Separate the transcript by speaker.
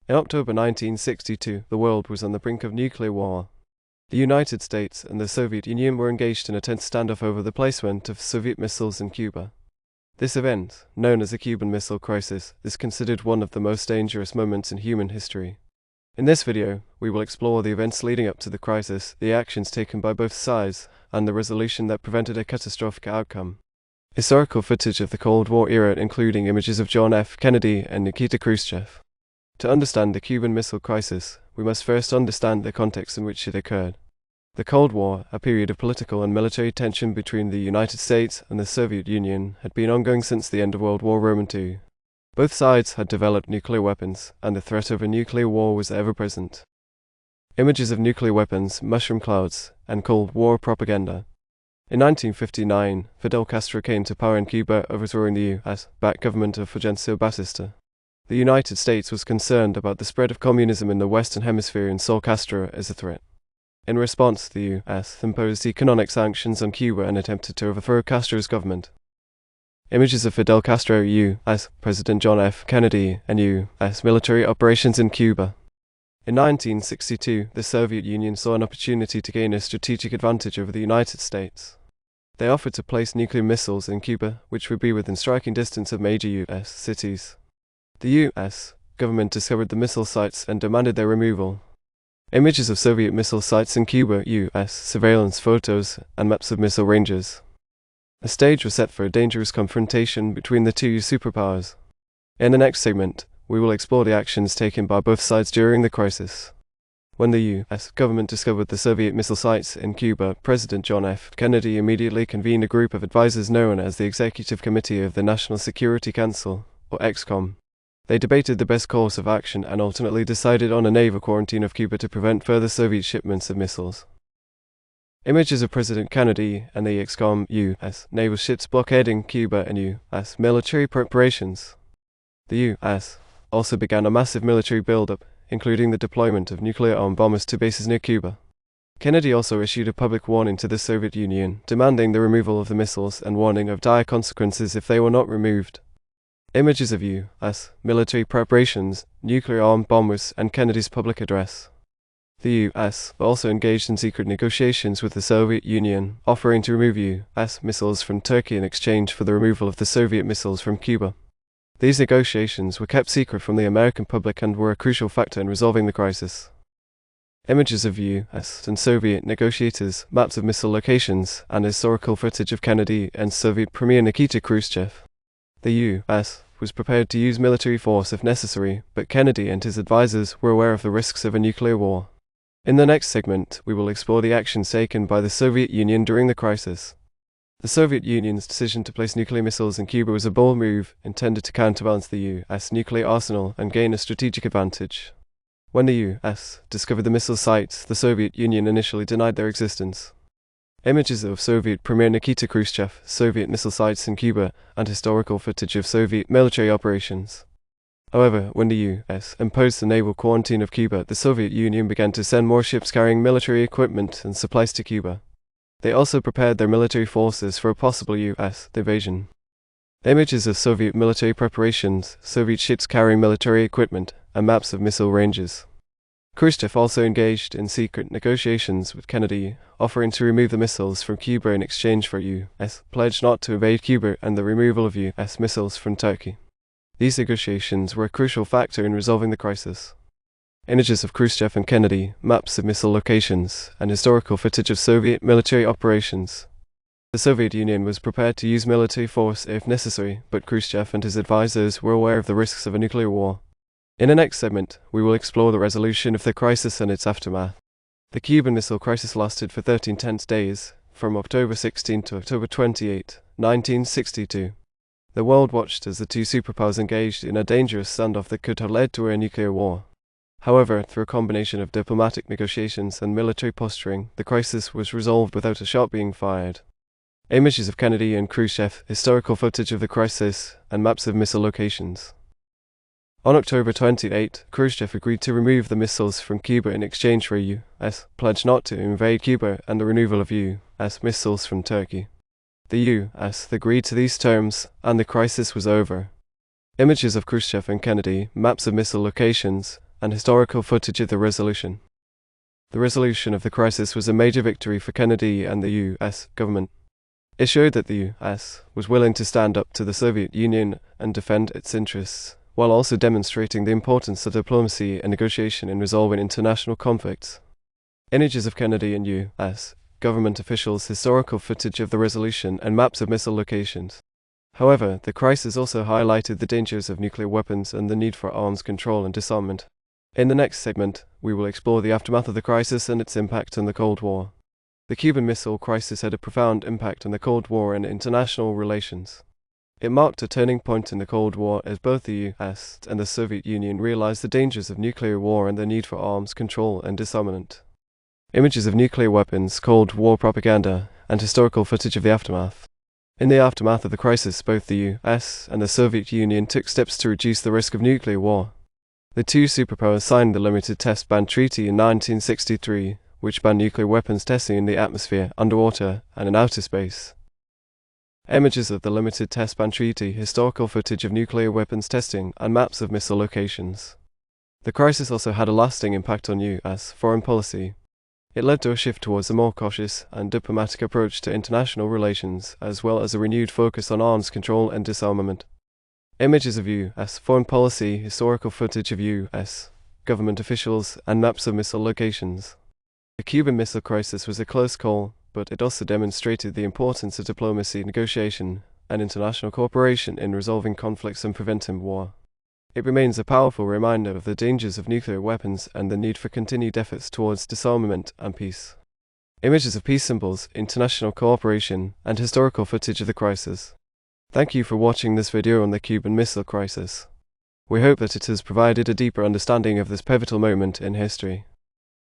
Speaker 1: In October 1962, the world was on the brink of nuclear war. The United States and the Soviet Union were engaged in a tense standoff over the placement of Soviet missiles in Cuba. This event, known as the Cuban Missile Crisis, is considered one of the most dangerous moments in human history. In this video, we will explore the events leading up to the crisis, the actions taken by both sides, and the resolution that prevented a catastrophic outcome. Historical footage of the Cold War era, including images of John F. Kennedy and Nikita Khrushchev. To understand the Cuban Missile Crisis, we must first understand the context in which it occurred. The Cold War, a period of political and military tension between the United States and the Soviet Union, had been ongoing since the end of World War II. Both sides had developed nuclear weapons, and the threat of a nuclear war was ever present. Images of nuclear weapons, mushroom clouds, and Cold War propaganda. In 1959, Fidel Castro came to power in Cuba, overthrowing the U.S.-backed government of Fulgencio Batista. The United States was concerned about the spread of communism in the Western Hemisphere and saw Castro as a threat. In response, the U.S. imposed economic sanctions on Cuba and attempted to overthrow Castro's government. Images of Fidel Castro, U.S. President John F. Kennedy, and U.S. military operations in Cuba. In 1962, the Soviet Union saw an opportunity to gain a strategic advantage over the United States. They offered to place nuclear missiles in Cuba, which would be within striking distance of major U.S. cities. The U.S. government discovered the missile sites and demanded their removal. Images of Soviet missile sites in Cuba, U.S. surveillance photos, and maps of missile ranges. A stage was set for a dangerous confrontation between the two superpowers. In the next segment, we will explore the actions taken by both sides during the crisis. When the U.S. government discovered the Soviet missile sites in Cuba, President John F. Kennedy immediately convened a group of advisors known as the Executive Committee of the National Security Council, or EXCOM. They debated the best course of action and ultimately decided on a naval quarantine of Cuba to prevent further Soviet shipments of missiles. Images of President Kennedy and the EXCOM U.S. naval ships blockading Cuba and U.S. military preparations. The U.S. also began a massive military buildup, including the deployment of nuclear-armed bombers to bases near Cuba. Kennedy also issued a public warning to the Soviet Union, demanding the removal of the missiles and warning of dire consequences if they were not removed. Images of U.S. military preparations, nuclear-armed bombers, and Kennedy's public address. The U.S. also engaged in secret negotiations with the Soviet Union, offering to remove U.S. missiles from Turkey in exchange for the removal of the Soviet missiles from Cuba. These negotiations were kept secret from the American public and were a crucial factor in resolving the crisis. Images of U.S. and Soviet negotiators, maps of missile locations, and historical footage of Kennedy and Soviet Premier Nikita Khrushchev. The U.S. was prepared to use military force if necessary, but Kennedy and his advisors were aware of the risks of a nuclear war. In the next segment, we will explore the actions taken by the Soviet Union during the crisis. The Soviet Union's decision to place nuclear missiles in Cuba was a bold move intended to counterbalance the U.S. nuclear arsenal and gain a strategic advantage. When the U.S. discovered the missile sites, the Soviet Union initially denied their existence. Images of Soviet Premier Nikita Khrushchev, Soviet missile sites in Cuba, and historical footage of Soviet military operations. However, when the U.S. imposed the naval quarantine of Cuba, the Soviet Union began to send more ships carrying military equipment and supplies to Cuba. They also prepared their military forces for a possible U.S. invasion. Images of Soviet military preparations, Soviet ships carrying military equipment, and maps of missile ranges. Khrushchev also engaged in secret negotiations with Kennedy, offering to remove the missiles from Cuba in exchange for U.S. pledge not to invade Cuba and the removal of U.S. missiles from Turkey. These negotiations were a crucial factor in resolving the crisis. Images of Khrushchev and Kennedy, maps of missile locations, and historical footage of Soviet military operations. The Soviet Union was prepared to use military force if necessary, but Khrushchev and his advisors were aware of the risks of a nuclear war. In the next segment, we will explore the resolution of the crisis and its aftermath. The Cuban Missile Crisis lasted for 13 tense days, from October 16 to October 28, 1962. The world watched as the two superpowers engaged in a dangerous standoff that could have led to a nuclear war. However, through a combination of diplomatic negotiations and military posturing, the crisis was resolved without a shot being fired. Images of Kennedy and Khrushchev, historical footage of the crisis, and maps of missile locations. On October 28, Khrushchev agreed to remove the missiles from Cuba in exchange for a U.S. pledge not to invade Cuba and the removal of U.S. missiles from Turkey. The U.S. agreed to these terms, and the crisis was over. Images of Khrushchev and Kennedy, maps of missile locations, and historical footage of the resolution. The resolution of the crisis was a major victory for Kennedy and the U.S. government. It showed that the U.S. was willing to stand up to the Soviet Union and defend its interests, while also demonstrating the importance of diplomacy and negotiation in resolving international conflicts. Images of Kennedy and U.S. government officials, historical footage of the resolution, and maps of missile locations. However, the crisis also highlighted the dangers of nuclear weapons and the need for arms control and disarmament. In the next segment, we will explore the aftermath of the crisis and its impact on the Cold War. The Cuban Missile Crisis had a profound impact on the Cold War and international relations. It marked a turning point in the Cold War as both the U.S. and the Soviet Union realized the dangers of nuclear war and the need for arms control and disarmament. Images of nuclear weapons, Cold War propaganda, and historical footage of the aftermath. In the aftermath of the crisis, both the U.S. and the Soviet Union took steps to reduce the risk of nuclear war. The two superpowers signed the Limited Test Ban Treaty in 1963, which banned nuclear weapons testing in the atmosphere, underwater, and in outer space. Images of the Limited Test Ban Treaty, historical footage of nuclear weapons testing, and maps of missile locations. The crisis also had a lasting impact on U.S. foreign policy. It led to a shift towards a more cautious and diplomatic approach to international relations, as well as a renewed focus on arms control and disarmament. Images of U.S. foreign policy, historical footage of U.S. government officials, and maps of missile locations. The Cuban Missile Crisis was a close call, but it also demonstrated the importance of diplomacy, negotiation, and international cooperation in resolving conflicts and preventing war. It remains a powerful reminder of the dangers of nuclear weapons and the need for continued efforts towards disarmament and peace. Images of peace symbols, international cooperation, and historical footage of the crisis. Thank you for watching this video on the Cuban Missile Crisis. We hope that it has provided a deeper understanding of this pivotal moment in history.